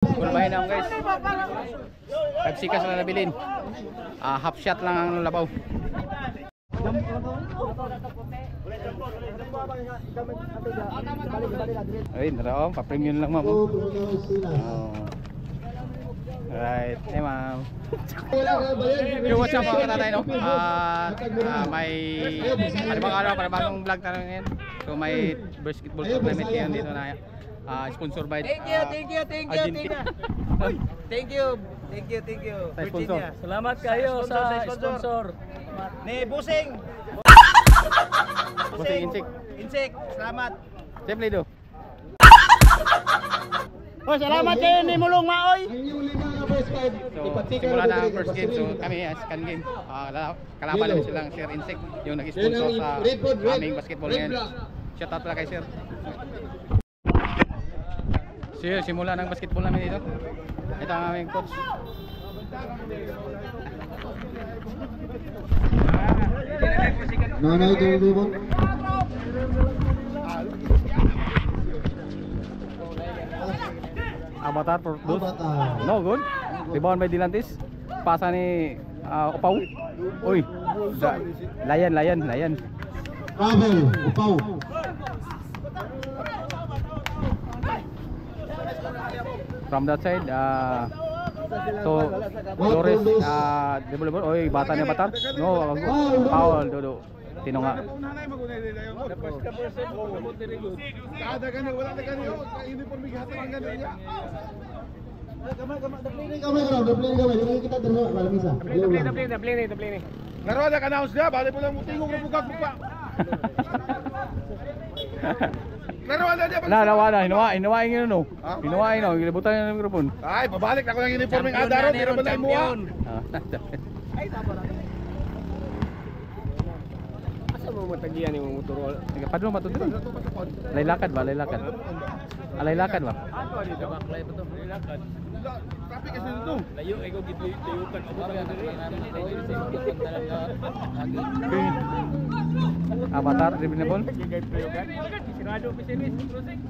Kulbahin na guys. 5 sikas lang nabilin. Half shot lang ang labaw. Ay, naraw, pa-premium lang ma'am. Right, hey ma'am. Yo, what's up mga katatay, no? May panibagong vlog tayo ngayon. So may basketball tournament ngayon dito na sponsor by Thank you. Virginia. Salamat kayo sa sponsor. Ni Busing. Busing Insik. Salamat. Siyempre do. Oh, salamat kayo ni Mulong Maoy. So, simula na ang first game. So, kami second game. Kalaban namin silang Sir Insect, yung nag-sponsor sa aming basketball ngayon. Shout out pala kay Sir. So, simula ng basketball namin dito. Ito ang aming coach. Nanay Dulubon. Avatar for dos. No good. Rebound by Dilantis. Pasa ni Upaw. Uy. Layan. Travel, Upaw. From that side, so Flores, developer. Oy, bata ni Avatar. No, foul, Dodo. Tinunga. Laro ada announce dia, balik pulang tingog buka. Laro ada dia. Wala. Hinuwain yun, no? Hinuwain, no? Gilibutan yung mikrofon. Ay, babalik ako ng uniforming Adaro, pero ba na imuha? Matagian yung motor. Padlo matuturo. Laylakad ba? Laylakad ba? Baklay pa to. Laylakad. Traffic kasi dito. Layo ay ko gituyukan ako ba diri. Avatar, reasonable. Sirado pa series crossing.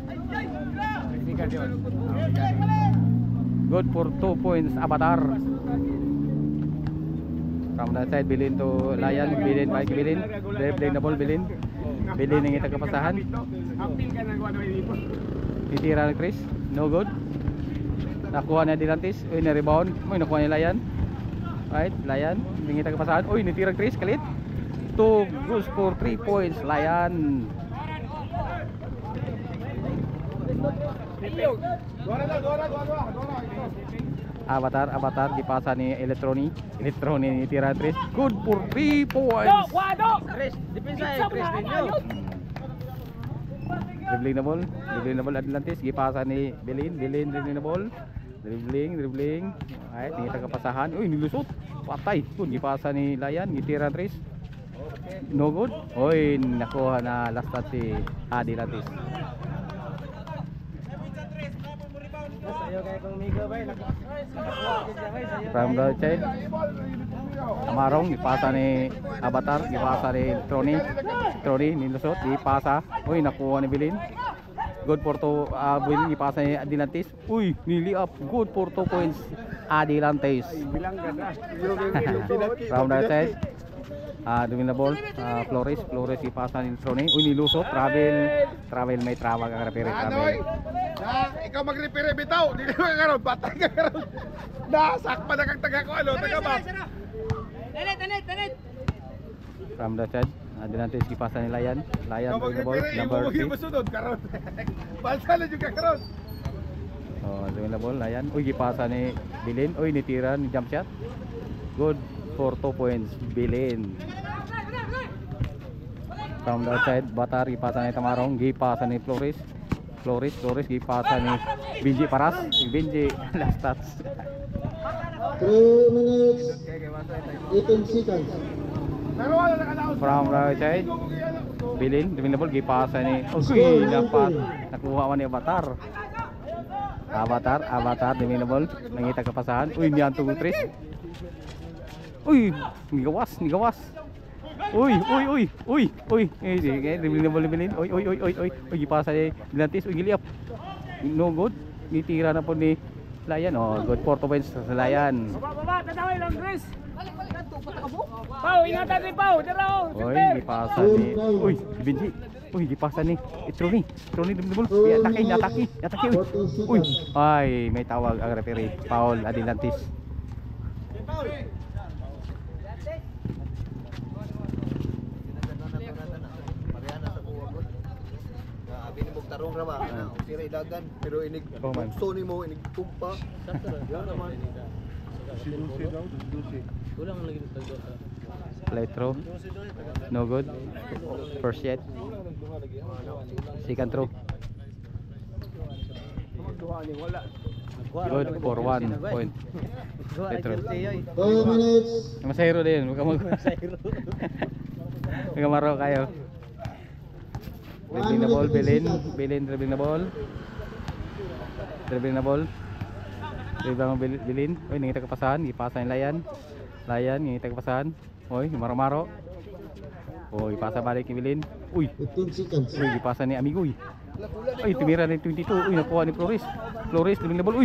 Good for 2 points, Avatar. From that side, Bilin to Layan, Bilin by Bilin. Playing the ball, Bilin. Bilin ang itang kapasahan. Itira ng Chris, no good. Nakuha na Dilantis, uy na-rebound. Uy, nakuha ni Layan. Right, Layan, ang itang kapasahan. Uy, nitira Chris, kalit. 2 goals for 3 points, Layan. Avatar dipasa ni Electroni ni tira Chris. Good for 3 points. Chris, depensa Chris ninyo. Dribbling na ball Atlantis gipasa ni Bilin dribbling na ball. Dribbling. Ay, tingita kapasahan. Uy, nilusot. Patay. Kun gipasa ni Layan, gitira Chris. No good. Uy, nakuha na last touch si Atlantis. From the side, Tamarong ipasa ni Avatar, ipasa ni Troni nilusot, ipasa. Uy, nakuha ni Bilin. Good for 2, Bilin ipasa ni Adilantes. Uy, nili up. Good for 2 points, Adilantes. From the side, dumi na ball, Flores ipasa ni Troni. Uy, nilusot. Travel may trawa ka referee. Travel. Ikaw mag-repair bitaw, di ka karon, patay ka karon. Nasak pa na kang taga ko, taga ba? Talit. From the side, Adilantes ipasa ni Layan with the ball, number 3. Masunod karon. Balsa na jud ka karon. Oh, dumi na ball, Layan. Uy, ipasa ni Bilin. Uy, nitira ni jump shot. Good for 2 points, Bilin. From the side, Batar ipasa ni Tamarong, gipasa ni Flores gipasa ni Benji Paras. Benji last touch. 3 minutes 18 seconds. From right side, Bilin ball gipasa ni Uy, dapat nakuha man ni Avatar ball nangita kapasahan. Uy, niyan to Tris. Uy, nigawas. Uy. Ball Bilin. Uy, gipasa ni Dilantis. Uy, giliap. No good. Nitira na po ni Layan, oh, good for 2 points sa Layan. Baba, tataway lang, Chris. Pau, ingatan ni Pau. Dalaw. Uy, gipasa ni. Uy, si Benji. Uy, gipasa ni. Troni. Troni dum. Atake. Uy. Ay, may tawag ang referee. Foul Adilantis. Tarong rama, sira idagan, pero inig Oh, man. bukso ni mo, inig tumpa. Kulang lagi dito. Play throw. No good. First yet. Second throw. Good for 1 point. Play throw. 2 minutes. Masahiro din. Huwag maro kayo. Dribbling na ball, Bilin dribbling na ball. Dribbling na ball. Bilin. Uy, nangita kapasahan, ipasa yung Layan. Layan, nangita kapasahan. Uy, maro-maro. Uy, ipasa balik ni Bilin. Uy, 15 seconds. ipasa ni Amigoy. Uy, tumira na yung 22. Uy, nakuha ni Flores. Dribbling na ball.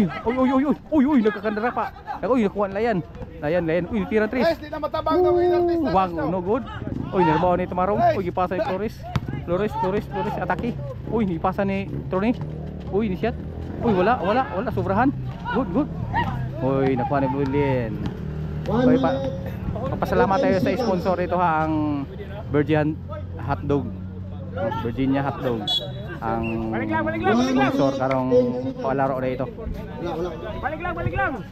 Uy, nagkakandara pa. Uy, nakuha ni Layan. Layan. Uy, tira 3. Guys, di na matabang daw yung artista. Wang, no good. Uy, narbaw ni Tumarong. Uy, ipasa ni Flores. Atake. Uy, ipasa ni Troni. Uy, ni shot. Uy, wala, sobrahan. Good. Uy, nakuha ni Bulin. 1 Uy, minute. papasalamat tayo sa sponsor ito ha, ang Virgin Hotdog. Virginia Hotdog. Ang sponsor karong palaro na ito. Wala. Balik lang.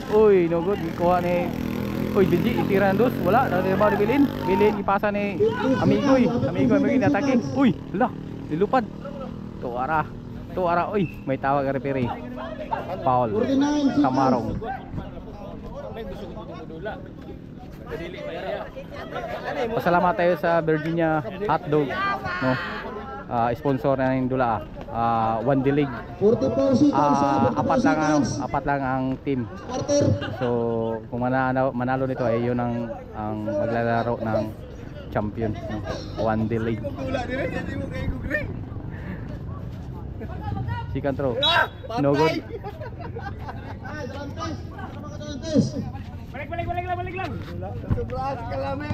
Uy, no good. Kuha ni Benji, itira dos. Wala, nagtrabaho ni Bilin. Ipasa ni Amigoy, atake. Uy, hala, nilupad. Tuara, uy, may tawag ang referee. Foul. 49 Tamarong. Pasalamat tayo sa Virginia Hotdog, no? Sponsor na ng Dula. One D League. 44 seconds. Apat lang ang team. Quarter. So kung manalo nito ay yun ang maglalaro ng champion, no? One D League. Tula din rin, hindi mo kayo gugring. Second throw. No good. Balik lang. Sobrang kalami.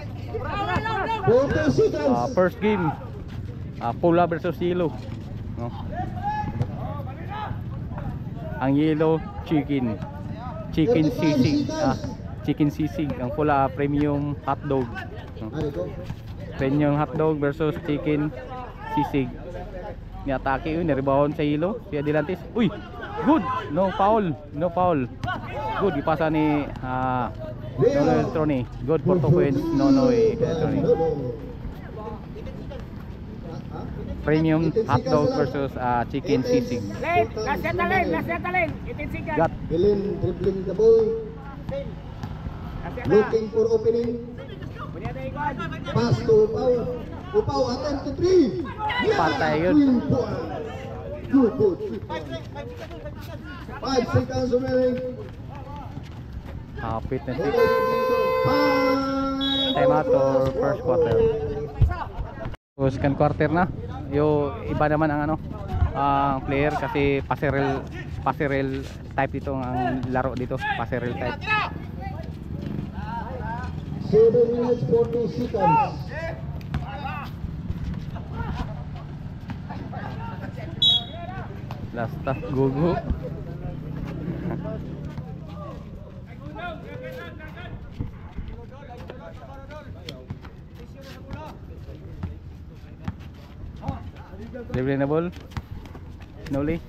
40 seconds. First game. Pula versus Yellow, no? Ang Yellow chicken sisig, chicken sisig. Ang Pula premium hotdog, no? Premium hotdog versus chicken sisig. Ni atake yun, nirebound sa Yellow si Adilantis. Uy, good, no foul. Good, ipasa ni Nonoy Troni. Good for 2 points, Nonoy Troni. Premium hotdog versus chicken sisig. Lane, last lane. Itinsigan. Got. Bilin dribbling the ball. Looking for opening. Pass to Upaw, attempt to 3. Patay yun. Good. 5 seconds remaining. Hapit na si time out or first quarter. So, second quarter na. Iba naman ang player kasi passerelle type dito ang laro dito, passerelle type. 7 minutes 40 seconds. Last stop, gugu. Dribbling na ball. Noli.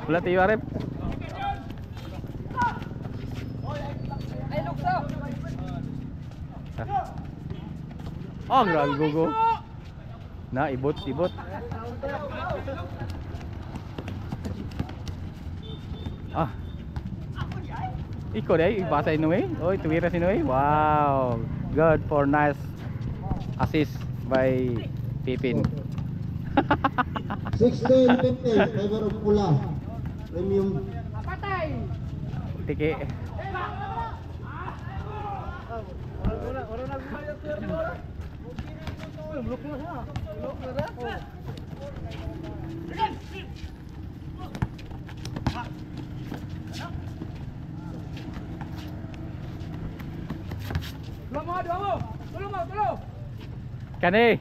Wala tayo arep. Oh, grabe gugu. Na ibot. Iko deh, ibasa Inoue. Oy, tuwira si Inoue. Wow. Good for nice assist by Pipin. 16-15 favor of Pula. Premium. Tiki. Kani.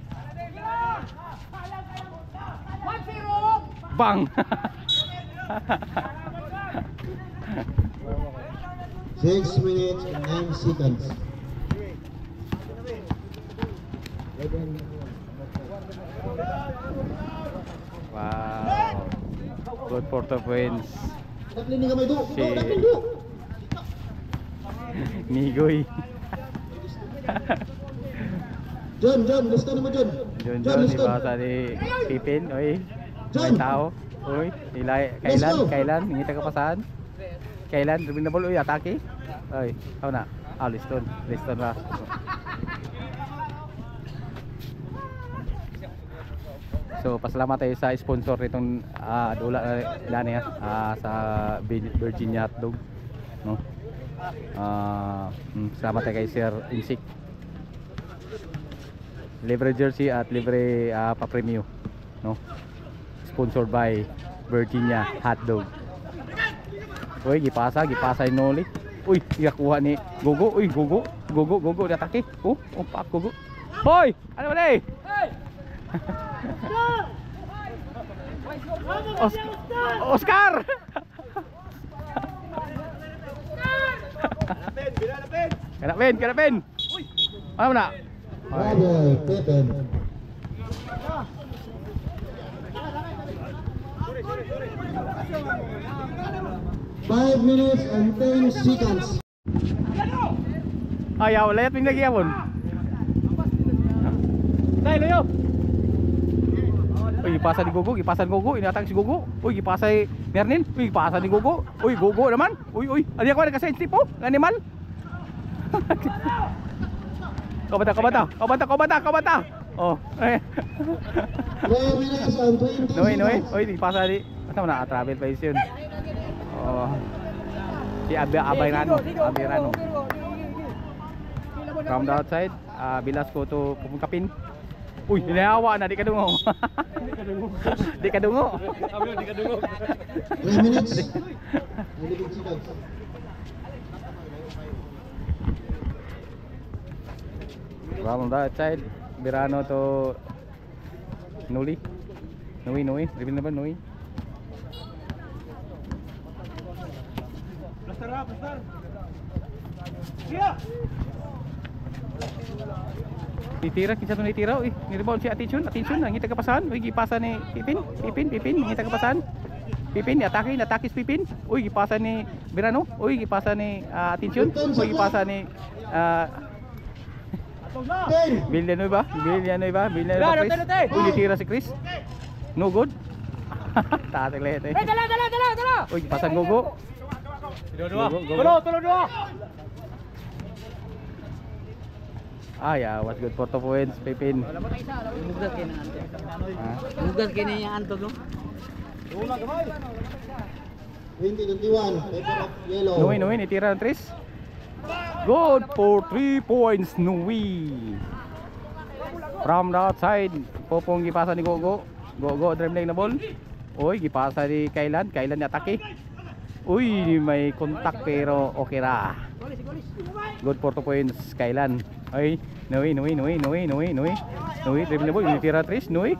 Bang. 6 minutes and 9 seconds. Wow. Good for 2 points. Daplin ni kamay do. Si Daplin do. Nigoy. John, listo naman John. John, listo. ibasa ni Pipin. Oy, may John. tao. Oy, Let's go. kailan, hindi taga pasahan. Kailan, dribble na ball, oy, atake. Oy, ako na. Liston ba? So, pasalamat tayo sa sponsor nitong dula lani sa Virginia Hotdog, no? Salamat tayo kay Sir Insik. Libre jersey at libre pa-premium, no? Sponsored by Virginia Hotdog. Uy, gipasa yung noli. Uy, ikakuha ni Gogo. Uy, Gogo na atake. Pak Gogo. Hoy, ano ba ni? Oscar! Kanapin! Ano na? Bravo, Pepin. Five minutes and 10 seconds. Ayaw, layat ming nagyapon. Dahil loyo. Uy, gipasa ni Gogo, inatang si Gogo. Uy, gipasa ni Nernin. Uy, gipasa ni Gogo. Uy, Gogo naman. Uy, ali ako nagka-sensitive po, animal. Kabata. Oh, eh. 3 minutes and 20 Noy. seconds. Uy, gipasa di. Basta mo na travel pa yun. Oh. Si Abirano. From the outside, Bilasco to Pumukapin. Uy, hinahawa na, di ka dungo. Di ka dungo. 3 minutes and 11 seconds. From the outside, Birano to Nui, reveal na ba Nui? Titira, kinsa to nitira, uy, ni-rebound si Attention, nangita ka pasahan, uy, gipasa ni Pipin, nangita ka pasahan. Pipin, atake si Pipin, uy, gipasa ni Birano, uy, gipasa ni Attention, uy, gipasa ni Villanueva, Chris. Uy, nitira si Chris. No good. Tatag lehet eh. Dala. Uy, pasan Gogo. Tulo. Yeah, was good for 2 points, Pipin. Mugas kini yang anto no. 2021, paper of yellow. Nui, nitira ng Tris. Good for 3 points, Nui. From the outside, popong gipasa ni Gogo. Gogo, dribbling na ball. Uy, gipasa ni Kailan ni atake. Uy, may kontak pero okay ra. Good for 2 points, Kailan. Ay, Nui, dribbling na ball, nitira Tris, Nui.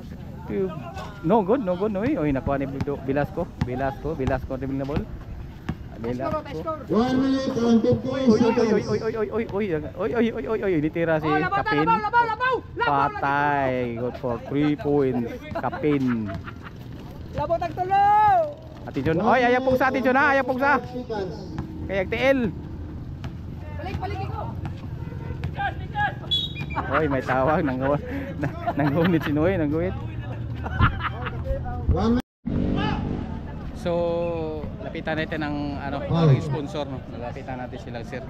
No good, Nui. Uy, nakuha ni Bilasco, dribbling na ball. 1 minute and 50 seconds. Uy, nitira si Kapin. Patay. Good for 3 points, Kapin. Labo tagtulo. Attention. Oy, ayaw pugsa, attention ha, ayaw pugsa. Seconds. Kaya TL. Balik ko. Oy, may tawag, nanggunit si Noy, nanggunit. 1 minute. So, lapitan natin ng sponsor, no. Lapitan natin sila, sir.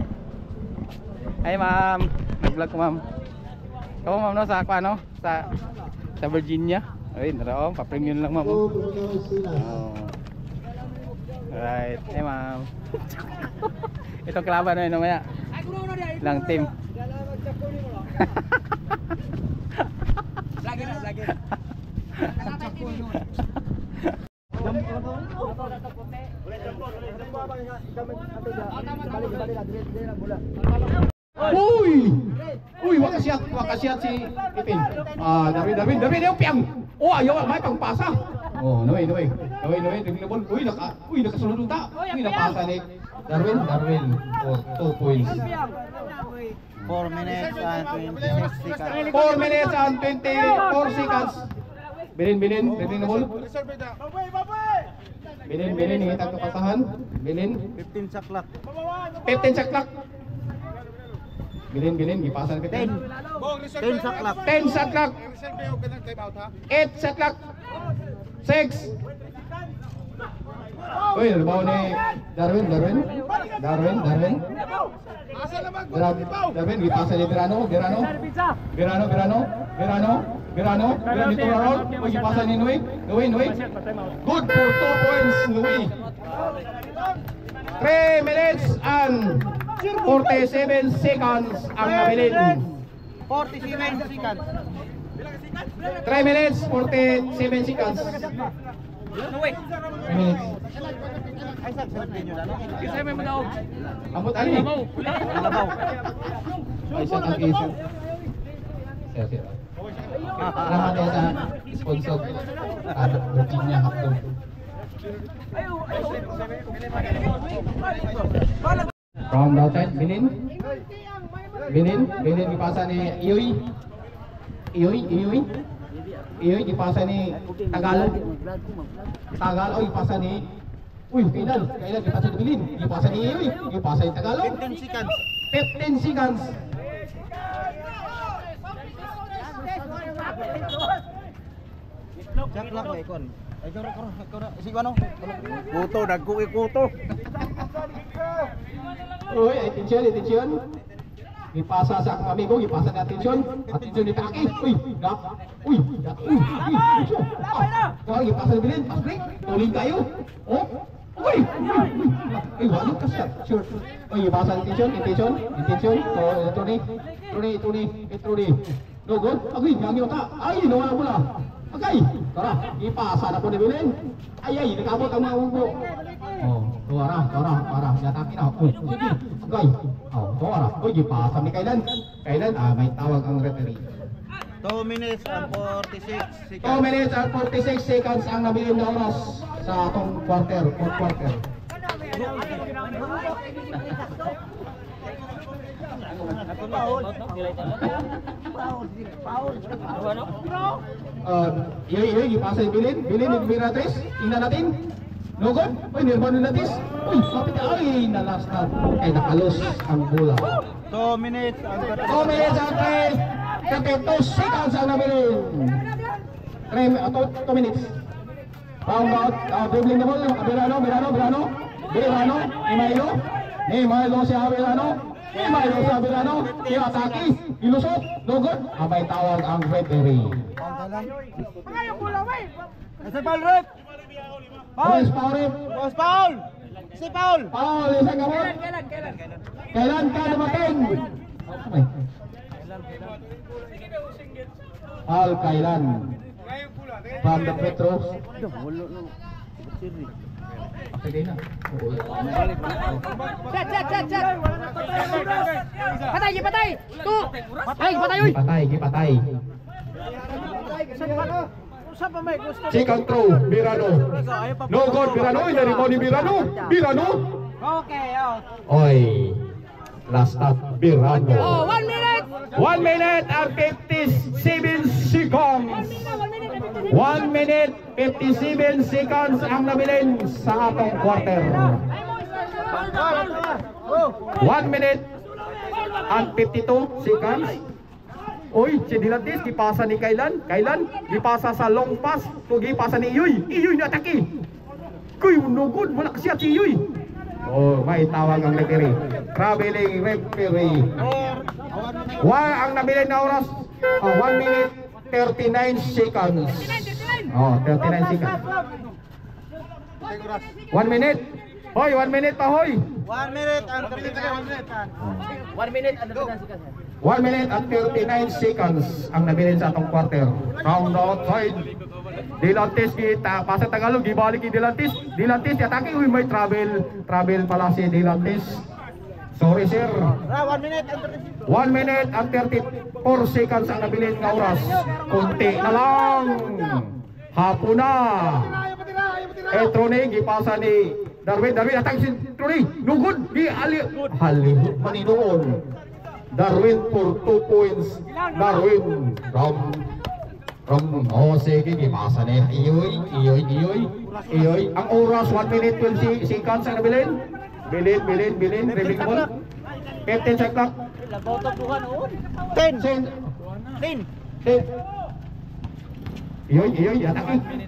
Ay, ma'am. Nag-vlog ko, ma'am. Ikaw, ma'am, no, sa sa Virginia. Ay, naraong, pa-premium lang, ma'am. Oh, Bruno Silas. Right. Ay, ma'am. Itong kalaban na yun, mamaya. Lang team. Uy! Uy, wakasiyat si Ipin. Darwin yung piyang. Oh, ayaw, may pangpasa. Oh, Noy, naglabon. Uy, nakasunod ta. Uy, napasa ni Darwin for 2 points. 4 minutes and 26 seconds. 4 minutes and 24 seconds. Bilin na ball. Bilin, hitag na pasahan. Bilin. 15 sa clock. 15 sa clock. Bilin, gipasan ka 10. 10 sa clock. 10 sa clock. 8 sa clock. 6. Uy, nabaw ni Darwin. Darwin, gipasan ni Birano. Dito around. Uy, gipasan ni Nui. Good for 2 points, Nui. 3 minutes and 47 seconds ang nabilin. 47 seconds. 3 minutes, 47 seconds. 3 minutes. Ay, sabi nyo na, no? Ambot ali. Labaw. Ay, sa ang isa. Sir. Salamat ya sa sponsor. Booking niya ako. From outside, Bilin dipasa ni Iyoy, dipasa ni Tagal, dipasa ni Kailan dipasa ni Bilin, dipasa ni Iyoy, dipasa ni Tagalog. 15 seconds. 15 seconds. Jack lang ko, ikon. Ay, ikaw na. Sige, ano? Kuto, kuto. Uy, attention. Ipasa sa akong amigo, ipasa na attention ni Taki. Uy. Kaya ipasa ni Bilin, pass break. Tuloy tayo. Oh. Uy. Wala ka siya. Sure. Uy, ipasa attention. Tony. No good. Agui, gagyo ka. Ay, nawala mo na. Okay. Tara, ipasa na po ni Bilin. Ay, nakabot ang mga ugo. Oh, para yataki na. Oh, sige. Okay. Oh, tuwara. Uy, ipasa ni Kailan, may tawag ang referee. 2 minutes and 46 seconds. 2 minutes and 46 seconds ang nabilin na oras sa atong fourth quarter. Iya, ipasa ni Bilin ni Miratres. Tingnan natin. No good. Uy, nirmano natin. Uy, kapit ay nalastan. Ay, nakalos ang bola. 2 minutes and 2 minutes and 32 seconds ang nabilin. 2 minutes. Round out, dribbling the ball. Birano, Imailo si Abelano. Ataki, ilusot, no good. Abay tawag ang referee. Ese foul, ref. Foul. Foul. Ese foul. Foul, isang gamot. Kailan ka dumating? Foul, kailan? From the Petros. Pwede na. Chat. Patay. Patay. Second throw, Birano. No good, Birano. Inarimo ni Birano. Okay, out. Oy. Last stop, Birano. Oh, 1 minute. 1 minute and 57 seconds. 1 minute 57 seconds ang nabilin sa atong quarter. 1 minute and 52 seconds. Uy, si Dilantis, gipasa ni Kailan, gipasa sa long pass, to gipasa ni Iyoy na atake. Kuy, no good, wala siya si Iyoy. Oh, may tawag ang referee. Traveling referee. Ang nabilin na oras, 1 minute 39 seconds. Oh, 39 seconds. 1 minute. Hoy, 1 minute pa, hoy. 1 minute and 39 seconds. 1 minute and 39 seconds. 1 minute and 39 seconds ang nabilin sa atong quarter. Round outside. Dilantes kita pasa Tagalog gibalik ni Dilantes. Dilantes atake uy may travel pala si Dilantes. Sorry sir. 1 minute and 1 minute and 34 seconds ang nabilin nga oras. Kunti na lang. Hapon na. Trone gipasa ni Darwin atake si Trone. Nugod di halihot maninoon. Darwin for 2 points. Darwin from sige gipasa ni Iyoy. Ang oras 1 minute 20 seconds ang nabilin. Bilin reviewable. 15 sa clock. 10. Iyoy atake.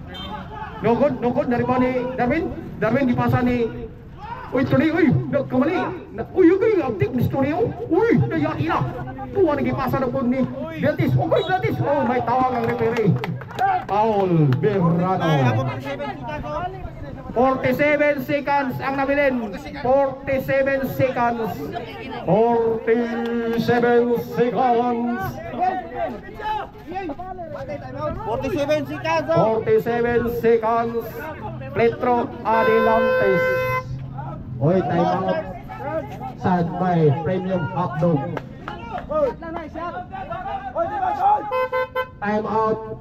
Nugod dari ba ni Darwin gipasa ni Tony, nagkamali. Okay, aktik ni Storyo. Nayain na. Tuwa nagipasa na po ni Betis. Okay, Betis. May tawag ang referee. Paul Berrano. 47 seconds ang nabilin. 47 seconds. 47 seconds. 47 seconds. Petro Adelantes. Oy, time out. Sad by Premium Hotdog. Time out.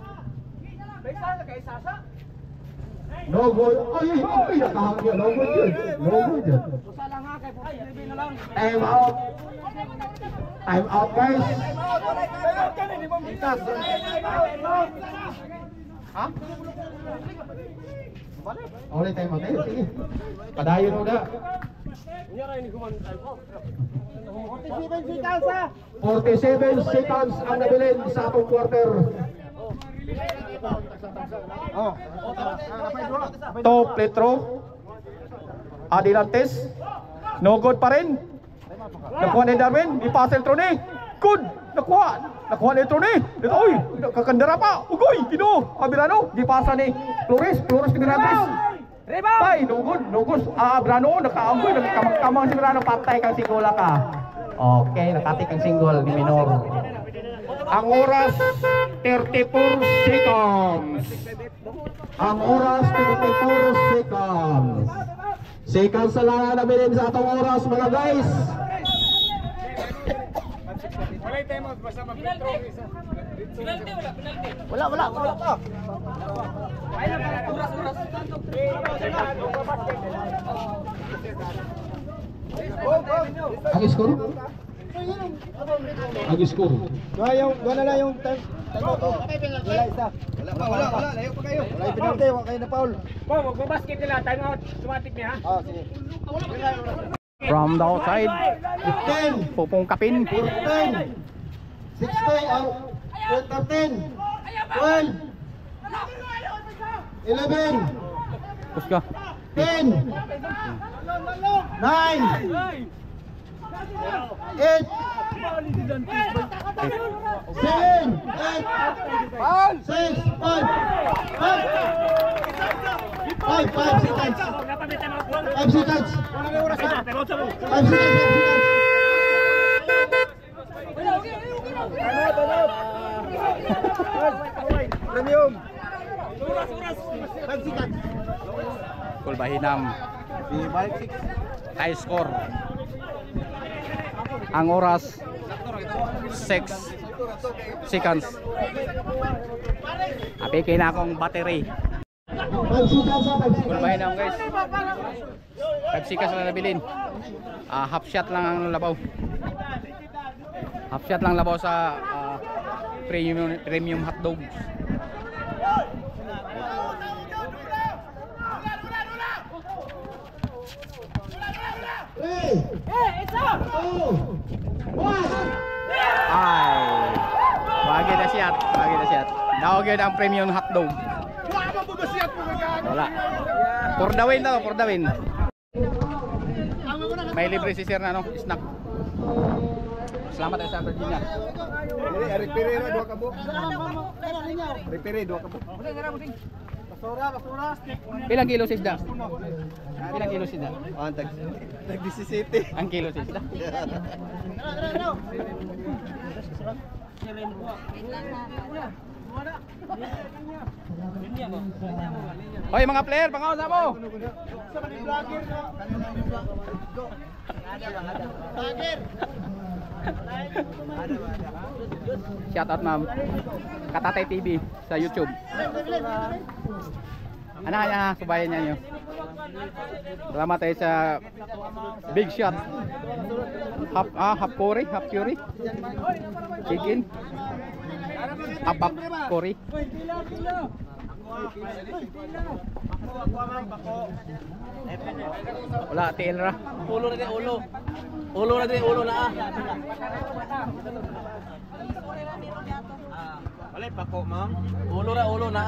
No goal. Ay, nakahangyo. No goal yun. Time out. Time out, guys. Ha? Oleh time out tayo. Sige. Padayon mo na. 47 seconds ang nabilin sa atong quarter. Top Petro Adelantes. No good pa rin. Nakuha ni Darwin. Ipasa el Trone. Good. Nakuha ni Trone. Dito oy. Kakandara pa. Ugoy. Kino. Abirano. Ipasa ni Flores. Pinaratres. Tay, no good. Brano, nakaamboy, nakakamang si Brano, patay kang singola ka. Okay, nakatik ang single ni Minor. Ang oras 34 seconds. Ang oras 34 seconds. Seconds sa lang na bilin sa atong oras mga guys. Wala pa. Ang score? Wala na yung time out. Wala isa. Wala. Layo pa kayo. Wala yung penalty, wala kayo na foul. Magbabasket nila, time out. Automatic niya ha. Sige. From the outside. 15, Pupungkapin. 14, 16, 13, 12, 11, Puska. 10, 9, 8, 7, 8, 6, 5 seconds. 5 seconds. 5 seconds. Premium. Kulbahinam. Di balik 6. High score. Ang oras 6 seconds. Apike na akong battery. 5 seconds. Kulbahinam guys. 5 seconds na nabilin. Half shot lang ang labaw. Half shot lang labaw sa premium hotdog. Ay, wagi na shot. Nawag yun ang premium hotdog. Wala. For the win daw, for the win. May libre si sir na snack. Salamat sa Virginia. Referee 2 ka po. Referee 2 ka po. Ilang kilos isda? Ilang kilos isda? Nag-17. Ang kilos isda. Hoy mga player, pangausap mo. Shout out ma'am. Katatay TV sa YouTube. Ano kaya subayan niya nyo. Salamat tayo sa big shot. Half curry, chicken. Half curry. Wala tiil ra. Ulo na din, ulo. Ulo na din, ulo na. Wala pa ko, ma'am. Ulo na, ulo na.